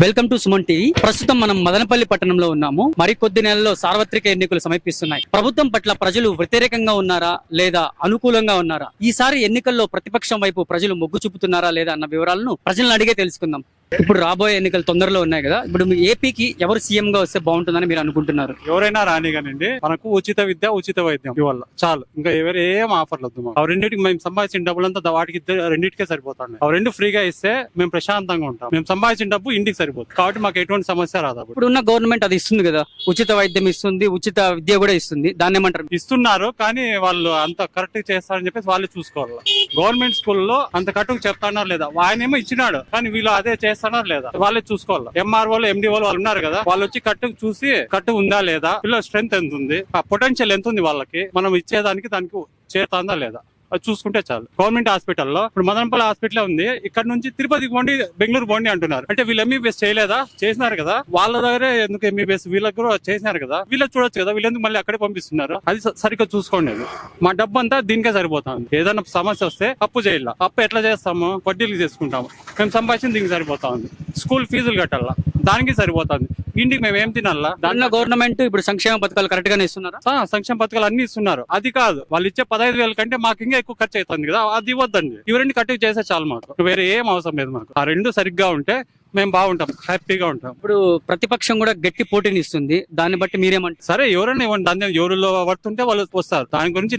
Welcome to Suman TV. ప్రస్తుతం మనం మదనపల్లి పట్టణంలో ఉన్నాము. మరికొద్ది నెలల్లో సార్వత్రిక ఎన్నికలు సమీపిస్తున్నాయి. ప్రభుత్వం పట్ల ప్రజలు వ్యతిరేకంగా ఉన్నారా లేదా అనుకూలంగా ఉన్నారా? ఈసారి ఎన్నికల్లో ప్రతిపక్షం వైపు ప్రజలు మొగ్గు చూపుతున్నారా లేదా అన్న వివరాలను ప్రజలను అడిగే తెలుసుకుందాం. ఇప్పుడు రాబోయే ఎన్నికలు తొందరలో ఉన్నాయి కదా, ఇప్పుడు మీ ఏపీకి ఎవరు సీఎం గా వస్తే బాగుంటుందని మీరు అనుకుంటున్నారు? ఎవరైనా రానిగానండి, మనకు ఉచిత విద్య ఉచిత వైద్యం ఇవాళ చాలు. ఇంకా ఎవరు ఏం ఆఫర్లు వద్దు. ఆ రెండింటికి మేము సంపాదించిన డబ్బులంతా వాటికి రెండింటికే సరిపోతాయి. ఆ రెండు ఫ్రీగా ఇస్తే మేము ప్రశాంతంగా ఉంటాం. మేము సంపాదించిన డబ్బు ఇంటికి సరిపోతుంది కాబట్టి మాకు ఎటువంటి సమస్య రాదు. ఇప్పుడు ఉన్న గవర్నమెంట్ అది ఇస్తుంది కదా, ఉచిత వైద్యం ఇస్తుంది, ఉచిత విద్య కూడా ఇస్తుంది. దాన్ని ఏమంటారు? ఇస్తున్నారు కానీ వాళ్ళు అంత కరెక్ట్ చేస్తారని చెప్పేసి వాళ్ళు చూసుకోవాలి. గవర్నమెంట్ స్కూల్లో అంత కరెక్ట్ చెప్తానో లేదా, ఆయనేమో ఇచ్చినాడు కానీ వీళ్ళు అదే చేస్తానో లేదా వాళ్ళే చూసుకోవాలి. ఎంఆర్ఓలు ఎండిఓలు వాళ్ళు ఉన్నారు కదా, వాళ్ళు వచ్చి చూసి కట్టు ఉందా లేదా, పిల్లల స్ట్రెంత్ ఎంత ఉంది, ఆ పొటెన్షియల్ ఎంత ఉంది వాళ్ళకి, మనం ఇచ్చేదానికి దానికి చేరుతుందా లేదా అది చూసుకుంటే చాలు. గవర్నమెంట్ హాస్పిటల్లో ఇప్పుడు మదనపల్లి హాస్పిటల్ ఉంది, ఇక్కడ నుంచి తిరుపతికి పోండి, బెంగళూరు పోండి అంటున్నారు. అంటే వీళ్ళు ఎంబీబీఎస్ చేయలేదా? చేసినారు కదా, వాళ్ళ దగ్గరే ఎందుకు ఎంబీబీఎస్ వీళ్ళకి కూడా చేసినారు కదా, వీళ్ళకి చూడొచ్చు కదా, వీళ్ళు ఎందుకు మళ్ళీ అక్కడే పంపిస్తున్నారు? అది సరిగ్గా చూసుకోండి. మా డబ్బు అంతా దీనికే సరిపోతుంది. ఏదైనా సమస్య వస్తే అప్పు చేయాల, అప్పు ఎట్లా చేస్తాము? వడ్డీలు చేసుకుంటాము. మేము సంపాదించింది దీనికి సరిపోతా ఉంది. స్కూల్ ఫీజులు కట్టాలా, దానికి సరిపోతుంది. ఇంటికి మేము ఏం తినాలా? దానిలో గవర్నమెంట్ ఇప్పుడు సంక్షేమ పథకాలు కరెక్ట్ గానే ఇస్తున్నారా? సంక్షేమ పథకాలు అన్ని ఇస్తున్నారు. అది కాదు, వాళ్ళు ఇచ్చే 15,000 కంటే మాకు ఇంకా ఎక్కువ ఖర్చు అవుతుంది కదా, అది ఇవ్వద్దండి. ఇవి రెండు కట్టి చేస్తే చాలు, మాకు వేరే ఏం అవసరం లేదు. మాకు ఆ రెండు సరిగ్గా ఉంటే మేము బాగుంటాం, హ్యాపీగా ఉంటాం. ఇప్పుడు ప్రతిపక్షం కూడా గట్టి పోటీని ఇస్తుంది, దాన్ని బట్టి మీరేమంటారు? సరే, ఎవరైనా ఇవ్వండి, దాని ఎవరిలో పడుతుంటే వాళ్ళు వస్తారు. దాని గురించి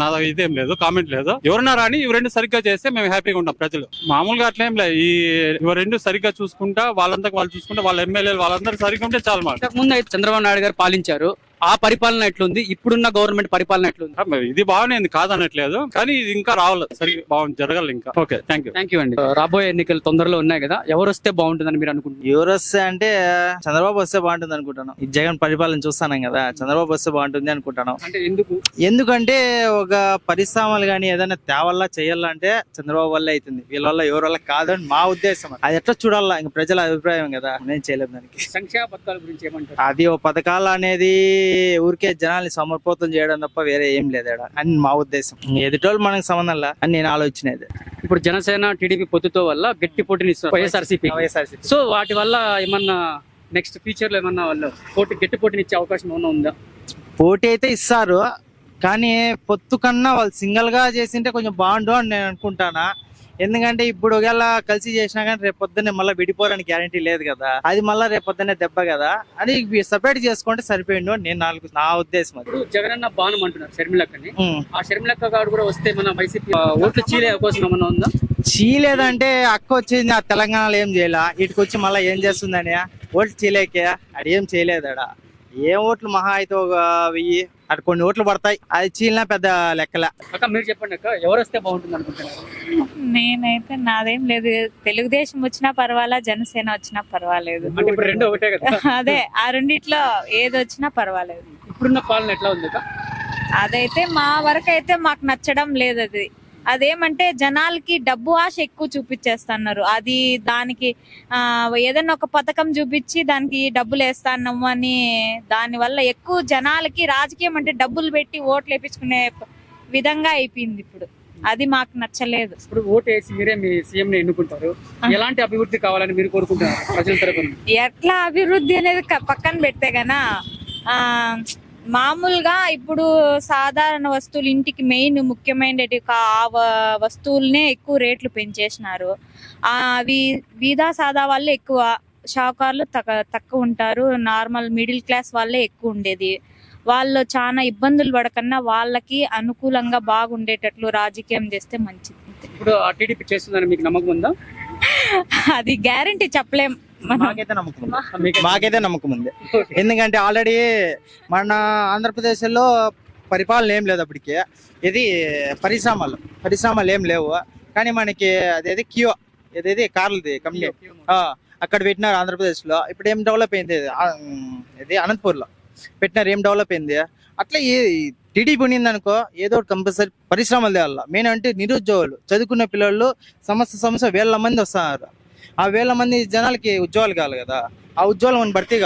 నా ఇదేం లేదు, కామెంట్ లేదు. ఎవరన్నా రాని ఇవి రెండు సరిగ్గా చేస్తే మేము హ్యాపీగా ఉంటాం. ప్రజలు మామూలుగా అట్లేం లేదు, ఇవి రెండు సరిగ్గా చూసుకుంటా వాళ్ళంతా వాళ్ళు చూసుకుంటా, వాళ్ళ ఎమ్మెల్యేలు వాళ్ళందరూ సరిగ్గా ఉంటే చాలు. మాకు ఇంతకుముందు అయితే చంద్రబాబు నాయుడు గారు పాలించారు, ఆ పరిపాలన ఎట్లుంది? ఇప్పుడున్న గవర్నమెంట్ పరిపాలన ఎట్లుంది? ఇది బాగానే కాదనట్లేదు కానీ ఇది ఇంకా రావాలి, సరిగ్గా బాగుంది, జరగాలి ఇంకా. ఓకే, థ్యాంక్ యూ అండి. రాబోయే ఎన్నికలు తొందరలో ఉన్నాయి కదా, ఎవరు వస్తే బాగుంటుందని మీరు అనుకుంటున్నారు? ఎవరు వస్తే అంటే చంద్రబాబు వస్తే బాగుంటుంది అనుకుంటాను. ఈ జగన్ పరిపాలన చూస్తాను కదా, చంద్రబాబు వస్తే బాగుంటుంది అనుకుంటాను. అంటే ఎందుకంటే ఒక పరిశ్రమలు గానీ ఏదైనా తేవల్లా చేయాలా అంటే చంద్రబాబు వల్ల అవుతుంది, వీళ్ళ వల్ల ఎవరి వల్ల కాదని మా ఉద్దేశం. అది ఎట్లా చూడాలా, ఇంకా ప్రజల అభిప్రాయం కదా, నేను చేయలేదు దానికి. సంక్షేమ పథకాల గురించి ఏమంటారు? అది ఓ పథకాలు అనేది ఊరికే జనాల్ని సమర్పోతం చేయడం తప్ప వేరే ఏం లేదు అని మా ఉద్దేశం. ఎదుటోళ్ళు మనకు సంబంధంలా అని నేను ఆలోచనేది. ఇప్పుడు జనసేన టీడీపీ పొత్తుతో వల్ల గట్టి పోటీని ఇస్తున్నారు వైఎస్ఆర్సీపీ. సో వాటి వల్ల ఏమన్నా నెక్స్ట్ ఫ్యూచర్ లో ఏమన్నా వాళ్ళు గట్టి పోటీని ఇచ్చే అవకాశం ఏమన్నా ఉందా? పోటీ అయితే ఇస్తారు కానీ పొత్తు కన్నా వాళ్ళు సింగిల్ గా చేసింటే కొంచెం బాగుండు అని నేను అనుకుంటానా. ఎందుకంటే ఇప్పుడు ఒకవేళ కలిసి చేసినా కానీ రేపు పొద్దున్నే మళ్ళీ విడిపోవడానికి గ్యారంటీ లేదు కదా, అది మళ్ళీ రేపు పొద్దున్నే దెబ్బ కదా, అది సపరేట్ చేసుకుంటే సరిపోయిండు అని నా ఉద్దేశం. అది జగనన్న బాణం అంటున్నారు షర్మిలక్కని, ఆ షర్మిలక్క గారు కూడా వస్తే మన వైసీపీ ఓట్లు చీలే అవకాశం ఏమన్నా ఉందా? చీలేదంటే అక్క వచ్చింది ఆ తెలంగాణలో ఏం చేయాల, ఇటుకు వచ్చి మళ్ళీ ఏం చేస్తుందని ఓట్లు చీలేకే, అది ఏం చేయలేదు. ఆడ ఏం ఓట్లు మహా అయితే ఒక 1000 అటు కొన్ని ఓట్లు పడతాయి, అది చీలినా పెద్ద లెక్కలే. అక్క మీరు చెప్పండి అక్క, ఎవరు వస్తే బాగుంటుంది అనుకుంటున్నారు? నేనైతే నాదేం లేదు, తెలుగుదేశం వచ్చినా పర్వాలా, జనసేన వచ్చినా పర్వాలేదు. అంటే ఇప్పుడు రెండు ఒకటే కదా. అదే ఆ రెండిట్లో ఏది వచ్చినా పర్వాలేదు. ఇప్పుడున్న పాలన ఎట్లా ఉంది అక్క? అదైతే మా వరకు అయితే మాకు నచ్చడం లేదు. అదేమంటే జనాలకి డబ్బు ఆశ ఎక్కువ చూపించేస్తున్నారు. అది దానికి ఏదైనా ఒక పథకం చూపించి దానికి డబ్బులు వేస్తాన్నాము అని, దాని వల్ల ఎక్కువ జనాలకి రాజకీయం అంటే డబ్బులు పెట్టి ఓట్లు వేయించుకునే విధంగా అయిపోయింది ఇప్పుడు. అది మాకు నచ్చలేదు. ఇప్పుడు ఓటు వేసి మీరే మీ సీఎం ని ఎన్నుకుంటారు, ఎలాంటి అభివృద్ధి కావాలని మీరు కోరుకుంటున్నారు ప్రజల తరపున? ఎట్లా అభివృద్ధి అనేది పక్కన పెడితే గనా, మామూలుగా ఇప్పుడు సాధారణ వస్తువులు ఇంటికి మెయిన్ ముఖ్యమైనవి వస్తువులనే ఎక్కువ రేట్లు పెంచేసినారు. అవి బీదా సాదా వాళ్ళే ఎక్కువ, షావుకారులు తక్కువ ఉంటారు, నార్మల్ మిడిల్ క్లాస్ వాళ్ళే ఎక్కువ ఉండేది. వాళ్ళు చాలా ఇబ్బందులు పడకన్నా వాళ్ళకి అనుకూలంగా బాగుండేటట్లు రాజకీయం చేస్తే మంచిది. ఇప్పుడు టీడీపీ చేస్తుందని మీకు నమ్మకం ఉందా? అది గ్యారంటీ చెప్పలేం. మాకైతే నమ్మకం ఉంది. ఎందుకంటే ఆల్రెడీ మన ఆంధ్రప్రదేశ్ లో పరిపాలన ఏం లేదు అప్పటికి. ఇది పరిశ్రమలు ఏం లేవు కానీ మనకి అదేది కియో ఏదేది కార్లది కంపెనీ అక్కడ పెట్టినారు ఆంధ్రప్రదేశ్ లో. ఇప్పుడు ఏం డెవలప్ అయింది, ఇది అనంతపూర్ లో పెట్టినారు, ఏం డెవలప్ అయింది. అట్లా టీడీపీ ఉన్నింది అనుకో, ఏదో కంపల్సరీ పరిశ్రమలు తేవాల. మెయిన్ అంటే నిరుద్యోగులు, చదువుకున్న పిల్లలు సంవత్సరం 1000 మంది వస్తున్నారు. ఆ 1000 మంది జనాలకి ఉద్యోగాలు కావాలి కదా, ఆ ఉద్యోగాలు మనం భర్తీ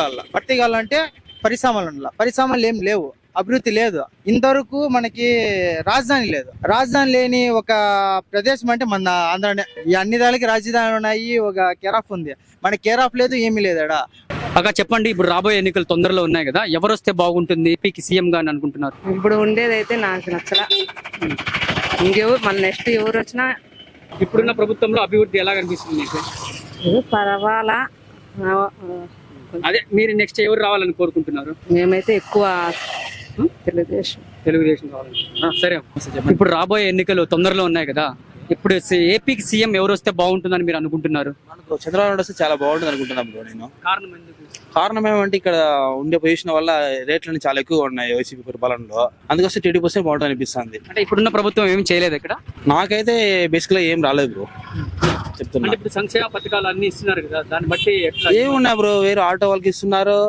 కావాలంటే పరిశ్రమలు ఏం లేవు, అభివృద్ధి లేదు. ఇంతవరకు మనకి రాజధాని లేని ఒక ప్రదేశం అంటే మన ఆంధ్రనే. ఈ అన్ని దానికి రాజధాని ఉన్నాయి, ఒక కెరాఫ్ ఉంది. మనకి కేర్ ఆఫ్ లేదు, ఏమీ లేదాడా. అక్క చెప్పండి, ఇప్పుడు రాబోయే ఎన్నికలు తొందరలో ఉన్నాయి కదా, ఎవరు వస్తే బాగుంటుంది ఏపీకి సీఎం గా అని అనుకుంటున్నారు? ఇప్పుడు ఉండేదైతే నాకు నచ్చలా. ఇంకెవరు మన నెక్స్ట్ ఎవరు వచ్చినా ఇప్పుడున్న ప్రభుత్వంలో అభివృద్ధి ఎలా కనిపిస్తుంది మీకు? ఏదో పర్వాలా. అదే మీరు నెక్స్ట్ ఎవరు రావాలని కోరుకుంటున్నారు? మేమైతే ఎక్కువ తెలుగుదేశం రావాలనుకుంటున్నారా? సరే చెప్పండి. ఇప్పుడు రాబోయే ఎన్నికలు తొందరలో ఉన్నాయి కదా, ఇప్పుడు ఏపీకి సీఎం ఎవరు వస్తే బాగుంటుందని మీరు అనుకుంటున్నారు? మనకు చంద్రబాబు నాయుడు వస్తే చాలా బాగుంటుంది అనుకుంటున్నాను బ్రో నేను. కారణం ఎందుకు? కారణం ఏమంటే ఇక్కడ ఉండే పొజిషన్ వల్ల రేట్లన్నీ చాలా ఎక్కువగా ఉన్నాయి వైసీపీ పరిపాలనలో, అందుకోసం టీడీపీ వస్తే బాగుంటుంది అనిపిస్తుంది. అంటే ఇప్పుడున్న ప్రభుత్వం ఏం చేయలేదు ఇక్కడ? నాకైతే బేసిక్గా ఏం రాలేదు బ్రో, చెప్తున్నా. అంటే ఇప్పుడు సంక్షేమ పథకాలు అన్ని ఇస్తున్నారు కదా, దాన్ని బట్టి ఎట్లా? ఏమున్నాయి బ్రో, వేరే ఆటో వాళ్ళకి ఇస్తున్నారు,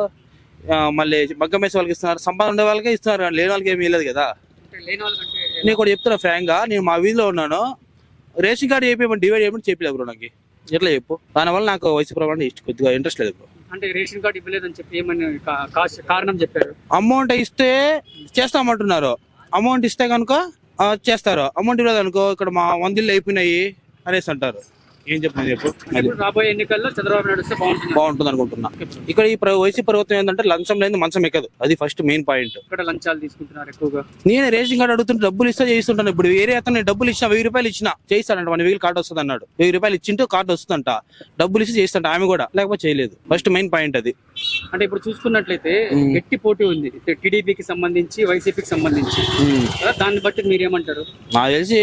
మళ్ళీ మగ్గం వేసే వాళ్ళకి ఇస్తున్నారు, సంపాదన ఉండే వాళ్ళకే ఇస్తున్నారు, లేని వాళ్ళకి ఏమీ లేదు కదా. లేని వాళ్ళకంటే నేను కూడా చెప్తున్నా ఫ్రాంక్ గా, నేను మా వీధిలో ఉన్నాను, రేషన్ కార్డు చెప్పేయమని డివైడ్ చేయమని చెప్పలేదు బ్రో నాకు. ఎట్లా చెప్పు, దానివల్ల నాకు వైసీపీ ప్రభుత్వం కొద్దిగా ఇంట్రెస్ట్ లేదు బ్రో. అంటే రేషన్ కార్డు ఇవ్వలేదని చెప్పి ఏమని కారణం చెప్పారు? అమౌంట్ ఇస్తే చేస్తామంటున్నారు, అమౌంట్ ఇస్తే కనుక చేస్తారు, అమౌంట్ ఇవ్వలేదు అనుకో ఇక్కడ మా 100 ఇళ్ళు అయిపోయినాయి అనేసి అంటారు. ఏం చెప్తున్నా చెప్పు. ఇప్పుడు రాబోయే ఎన్నికల్లో చంద్రబాబు నాయుడు వస్తే బాగుంటుంది అనుకుంటున్నా. ఇక్కడ ఈ వైసీపీ ప్రభుత్వం ఏంటంటే లంచం లేదు మంచం ఎక్కదు, అది ఫస్ట్ మెయిన్ పాయింట్. ఇక్కడ లంచాలు తీసుకుంటున్నారు ఎక్కువగా. నేను రేషన్ కార్డు అడుగుతుంటే డబ్బులు ఇస్తే చేస్తుంటాను. ఇప్పుడు వేరే అతను డబ్బులు ఇచ్చిన 1000 రూపాయలు ఇచ్చినా చేయిస్తాడంట, 1000 కార్డు వస్తుంది అన్నాడు, 1000 రూపాయలు ఇచ్చింటూ కార్డు వస్తుందంట, డబ్బులు ఇచ్చి చేస్తుంట ఆమె కూడా, లేకపోతే చేయలేదు. ఫస్ట్ మెయిన్ పాయింట్ అది. అంటే ఇప్పుడు చూసుకున్నట్లయితే గట్టి పోటీ ఉంది టీడీపీకి సంబంధించి వైసీపీకి సంబంధించి, దాన్ని బట్టి మీరేమంటారు? నాకు తెలిసి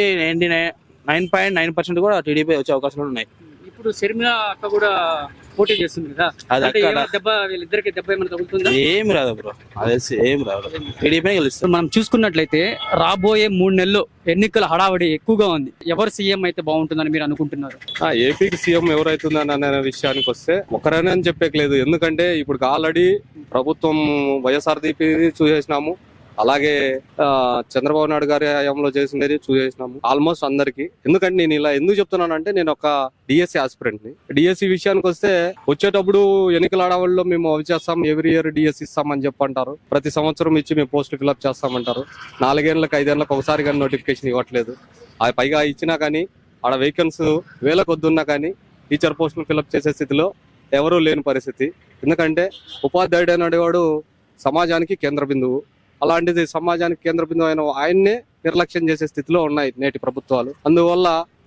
99.9% కూడా టీడీపీ వచ్చే అవకాశాలు ఉన్నాయి. ఇప్పుడు షర్మిల అక్క కూడా పోటీ చేస్తుంది కదా, అంటే దెబ్బ వీళ్ళిద్దరికి దెబ్బ ఏమైనా తగులుతుందా? ఏమి రాదు బ్రో, అది తెలిసి ఏం రాదు, టీడీపీ గెలుస్తుంది. మనం చూసుకున్నట్లయితే రాబోయే 3 నెలలు ఎన్నికల హడావడి ఎక్కువగా ఉంది, ఎవరు సీఎం అయితే బాగుంటుందని మీరు అనుకుంటున్నారు? ఏపీకి సీఎం ఎవరైతుందని అనే విషయానికి వస్తే ఒకరైనా అని చెప్పేయలేదు. ఎందుకంటే ఇప్పుడు ఆల్రెడీ ప్రభుత్వం వైఎస్ఆర్సీపీ చూసేసినాము, అలాగే చంద్రబాబు నాయుడు గారి హయాంలో చేసినది చూసేసినాము ఆల్మోస్ట్ అందరికి. ఎందుకంటే నేను ఇలా ఎందుకు చెప్తున్నానంటే, నేను ఒక డిఎస్సి ఆస్పిరెంట్ ని. డిఎస్సి విషయానికి వస్తే వచ్చేటప్పుడు ఎన్నికల ఆడవాళ్ళలో మేము అవి చేస్తాం, ఎవ్రీ ఇయర్ డిఎస్సి ఇస్తామని చెప్పంటారు, ప్రతి సంవత్సరం ఇచ్చి మేము పోస్టులు ఫిల్అప్ చేస్తామంటారు. 4 ఏళ్ళకి 5 ఏళ్ళకి ఒకసారి కానీ నోటిఫికేషన్ ఇవ్వట్లేదు. అది పైగా ఇచ్చినా కానీ ఆడ వేకెన్స్ వేల కొద్దున్నా కానీ టీచర్ పోస్టులు ఫిల్అప్ చేసే స్థితిలో ఎవరూ లేని పరిస్థితి. ఎందుకంటే ఉపాధ్యాయుడు అనేవాడు సమాజానికి కేంద్ర బిందువు, అలాంటిది సమాజానికి కేంద్ర బిందువు అయిన ఆయన్నే నిర్లక్ష్యం చేసే స్థితిలో ఉన్నాయి నేటి ప్రభుత్వాలు. అందువల్ల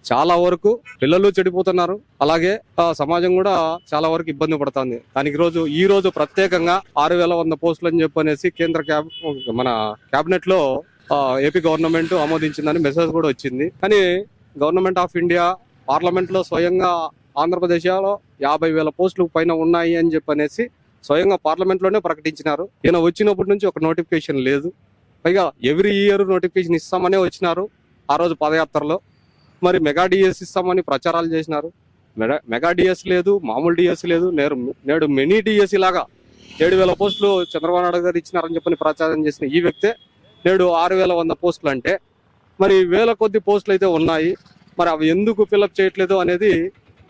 చాలా వరకు పిల్లలు చెడిపోతున్నారు, అలాగే సమాజం కూడా చాలా వరకు ఇబ్బంది పడుతుంది. దానికి ఈ రోజు ప్రత్యేకంగా 6100 పోస్టులు అని చెప్పనేసి కేంద్ర మన కేబినెట్ లో ఏపీ గవర్నమెంట్ ఆమోదించిందని మెసేజ్ కూడా వచ్చింది. కానీ గవర్నమెంట్ ఆఫ్ ఇండియా పార్లమెంట్ లో స్వయంగా ఆంధ్రప్రదేశ్ లో 50,000 పోస్టులు పైన ఉన్నాయి అని చెప్పనేసి స్వయంగా పార్లమెంట్ లోనే ప్రకటించినారు. ఈయన వచ్చినప్పటి నుంచి ఒక నోటిఫికేషన్ లేదు. పైగా ఎవ్రీ ఇయర్ నోటిఫికేషన్ ఇస్తామనే వచ్చినారు ఆ రోజు పదయాత్రలో. మరి మెగా డిఎస్ ఇస్తామని ప్రచారాలు చేసినారు, మెగా డిఎస్ లేదు, మామూలు డిఎస్ లేదు, నేడు మినీ డిఎస్ లాగా 7,000 పోస్టులు చంద్రబాబు నాయుడు గారు ఇచ్చినారని చెప్పని ప్రచారం చేసిన ఈ వ్యక్తే నేడు 6,100 పోస్టులు అంటే మరి వేల కొద్ది పోస్టులు అయితే ఉన్నాయి. మరి అవి ఎందుకు ఫిల్అప్ చేయట్లేదు అనేది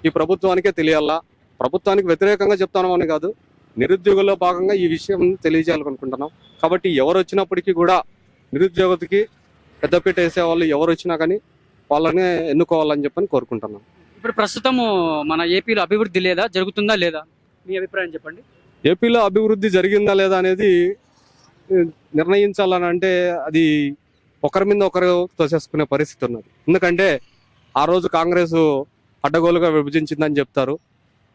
ఈ ప్రభుత్వానికే తెలియాలా. ప్రభుత్వానికి వ్యతిరేకంగా చెప్తాను అని కాదు, నిరుద్యోగుల్లో భాగంగా ఈ విషయం తెలియజేయాలనుకుంటున్నాం. కాబట్టి ఎవరు వచ్చినప్పటికీ కూడా నిరుద్యోగతికి పెద్దపీట వేసే వాళ్ళు ఎవరు వచ్చినా కానీ వాళ్ళనే ఎన్నుకోవాలని చెప్పని కోరుకుంటున్నాం. ఇప్పుడు ప్రస్తుతం మన ఏపీలో అభివృద్ధి లేదా, జరుగుతుందా లేదా, మీ అభిప్రాయం చెప్పండి. ఏపీలో అభివృద్ధి జరిగిందా లేదా అనేది నిర్ణయించాలని అంటే అది ఒకరి మీద ఒకరు తోసేసుకునే పరిస్థితి ఉన్నది. ఎందుకంటే ఆ రోజు కాంగ్రెస్ అడ్డగోలుగా విభజించిందని చెప్తారు,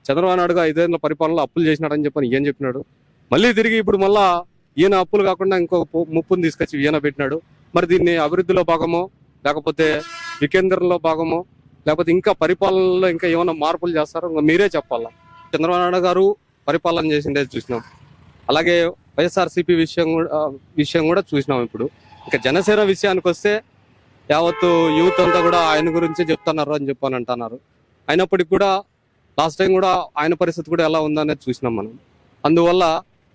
చంద్రబాబు నాయుడుగా 5 ఏళ్ల పరిపాలనలో అప్పులు చేసినాడని చెప్పని ఈయన చెప్పినాడు. మళ్ళీ తిరిగి ఇప్పుడు మళ్ళా ఈయన అప్పులు కాకుండా ఇంకొక ముప్పును తీసుకొచ్చి ఈయన పెట్టినాడు. మరి దీన్ని అభివృద్ధిలో భాగమో లేకపోతే వికేంద్రంలో భాగమో లేకపోతే ఇంకా పరిపాలనలో ఇంకా ఏమైనా మార్పులు చేస్తారో మీరే చెప్పాలా. చంద్రబాబు నాయుడు గారు పరిపాలన చేసిందే చూసినాం, అలాగే వైఎస్ఆర్సీపీ విషయం కూడా చూసినాం. ఇప్పుడు ఇంకా జనసేన విషయానికి వస్తే యావత్తు యూత్ అంతా కూడా ఆయన గురించే చెప్తున్నారు అని చెప్పని అంటున్నారు. అయినప్పటికీ కూడా లాస్ట్ టైం కూడా ఆయన పరిస్థితి కూడా ఎలా ఉందనేది చూసినాం మనం. అందువల్ల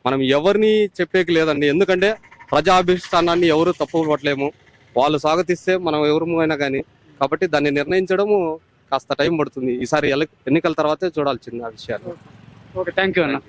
మనం ఎవరిని చెప్పేకి లేదండి, ఎందుకంటే ప్రజాభిష్టానాన్ని ఎవరు తప్పు పట్టలేము, వాళ్ళు స్వాగతిస్తే మనం ఎవరమైనా కానీ. కాబట్టి దాన్ని నిర్ణయించడము కాస్త టైం పడుతుంది. ఈసారి ఎన్నికల తర్వాతే చూడాల్సింది ఆ విషయాలు. ఓకే, థ్యాంక్ యూ అన్న.